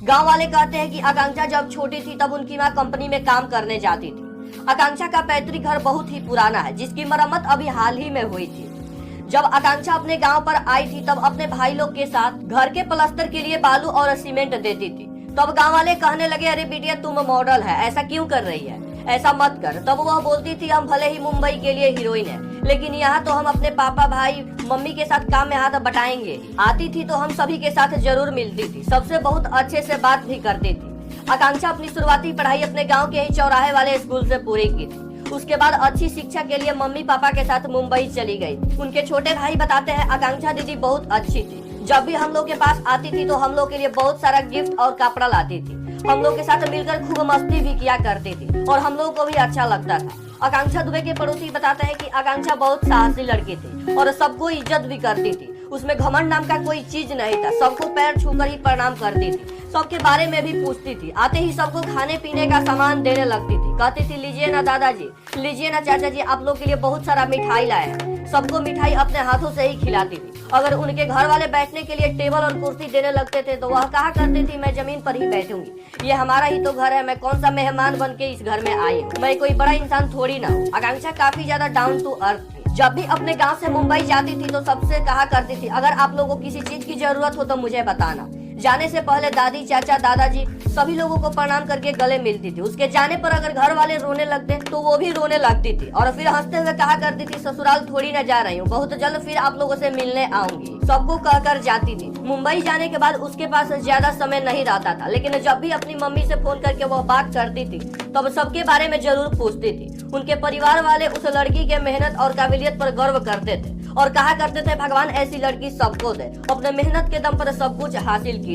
गांव वाले कहते हैं कि आकांक्षा जब छोटी थी तब उनकी मां कंपनी में काम करने जाती थी। आकांक्षा का पैतृक घर बहुत ही पुराना है, जिसकी मरम्मत अभी हाल ही में हुई थी। जब आकांक्षा अपने गांव पर आई थी तब अपने भाई लोग के साथ घर के प्लास्टर के लिए बालू और सीमेंट देती थी। तब गांव वाले कहने लगे, अरे बिटिया तुम मॉडल है, ऐसा क्यों कर रही है, ऐसा मत कर। तब वह बोलती थी, हम भले ही मुंबई के लिए हीरोइन है, लेकिन यहाँ तो हम अपने पापा भाई मम्मी के साथ काम में हाथ बटाएंगे। आती थी तो हम सभी के साथ जरूर मिलती थी, सबसे बहुत अच्छे से बात भी करती थी। आकांक्षा अपनी शुरुआती पढ़ाई अपने गाँव के ही चौराहे वाले स्कूल से पूरी की थी। उसके बाद अच्छी शिक्षा के लिए मम्मी पापा के साथ मुंबई चली गई। उनके छोटे भाई बताते हैं, आकांक्षा दीदी बहुत अच्छी थी। जब भी हम लोग के पास आती थी तो हम लोग के लिए बहुत सारा गिफ्ट और कपड़ा लाती थी। हम लोग के साथ मिलकर खूब मस्ती भी किया करती थी और हम लोग को भी अच्छा लगता था। आकांक्षा दुबे के पड़ोसी बताते हैं कि आकांक्षा बहुत साहसी लड़की थी और सबको इज्जत भी करती थी। उसमें घमंड नाम का कोई चीज नहीं था, सबको पैर छूकर ही प्रणाम करती थी, सबके बारे में भी पूछती थी। आते ही सबको खाने पीने का सामान देने लगती थी। कहती थी, लीजिए ना दादाजी, लीजिए ना चाचा जी, आप लोग के लिए बहुत सारा मिठाई लाए हैं। सबको मिठाई अपने हाथों से ही खिलाती थी। अगर उनके घर वाले बैठने के लिए टेबल और कुर्सी देने लगते थे तो वह कहा करती थी, मैं जमीन पर ही बैठूंगी, ये हमारा ही तो घर है, मैं कौन सा मेहमान बन के इस घर में आई हूँ, मैं कोई बड़ा इंसान थोड़ी ना हूँ। आकांक्षा काफी ज्यादा डाउन टू अर्थ थी। जब भी अपने गांव से मुंबई जाती थी तो सबसे कहा करती थी, अगर आप लोगों को किसी चीज की जरूरत हो तो मुझे बताना। जाने से पहले दादी चाचा दादाजी सभी लोगों को प्रणाम करके गले मिलती थी। उसके जाने पर अगर घर वाले रोने लगते तो वो भी रोने लगती थी और फिर हंसते हुए कहा करती थी, ससुराल थोड़ी न जा रही हूँ, बहुत जल्द फिर आप लोगों से मिलने आऊंगी। सबको कहकर जाती थी। मुंबई जाने के बाद उसके पास ज्यादा समय नहीं रहता था, लेकिन जब भी अपनी मम्मी से फोन करके वह बात करती थी तब सबके बारे में जरूर पूछती थी। उनके परिवार वाले उस लड़की के मेहनत और काबिलियत पर गर्व करते थे और कहा करते थे, भगवान ऐसी लड़की सबको दे। अपने मेहनत के दम पर सब कुछ हासिल की।